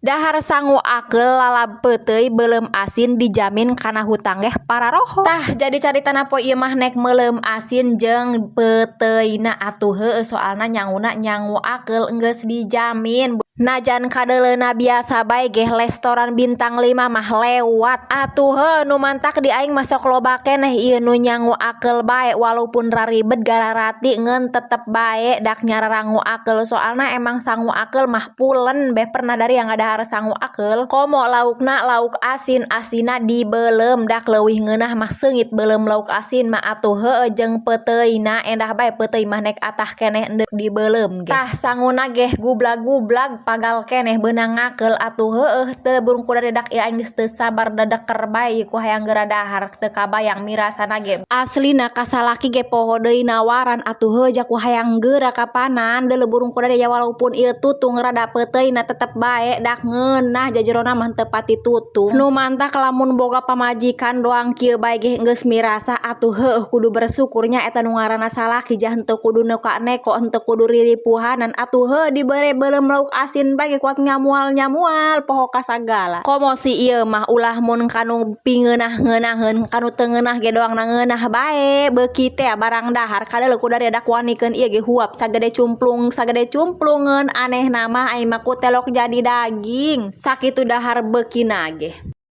Dahar sangu akel lalab peuteuy beuleum asin dijamin kana hutang geh pararoho. Tah jadi caritana poe ieu mah nek meuleum asin jeung peuteuina atuh heueuh soalna nyanguna nyangu akel geus dijamin. Najan kadeleuna biasa bae geh restoran bintang 5 mah lewat atuh heuh nu mantak di aing mah sok loba keneh ieu nu nyangu akel bae walaupun raribet gararati ngeun tetep bae dak nyararangu akel soalna emang sangu akel mah pulen beh pernah dari yang ada sangu akel komo laukna lauk asin asina dibeuleum dak leuwih ngeunah mah seungit beuleum lauk asin mah atuh heueuh jeung peuteuina endah bae peuteuy mah nek atah keneh endeuk dibeuleum ge. Tah sanguna geh gublag-gublag pagal keneh beunang ngakel atuh heueuh teu burung kuda dedak ieu aing geus teu sabar dadeker bae ku hayang geura dahar teu kabayang mirasana ge aslina kasalaki ge poho deui nawaran atuh heueuh jak ku hayang geura kapanan deuleu burung kuda ya walaupun ieu tutung rada peuteuina tetep bae dak ngeunah jajerona mah teu pati tutung nu mantak lamun boga pamajikan doang kieu bae ge geus mirasa atuh heueuh kudu bersyukurnya eta nu ngaranna salaki jah henteu kudu neko henteu kudu riripuhanan atuh heueuh dibere beuleum lauk asin bae ge kuat nyamual poho kasagala komo si ieu mah ulah mun kanu pingeunah-ngeunaheun kanu teu ngeunah ge doang na ngeunah bae beuki teh barang dahar kadeuleu kudu dak wanikeun ieu ge huap sagede cumplungeun anehna mah ai mah ku telok jadi daging sakitu dahar beukina ge.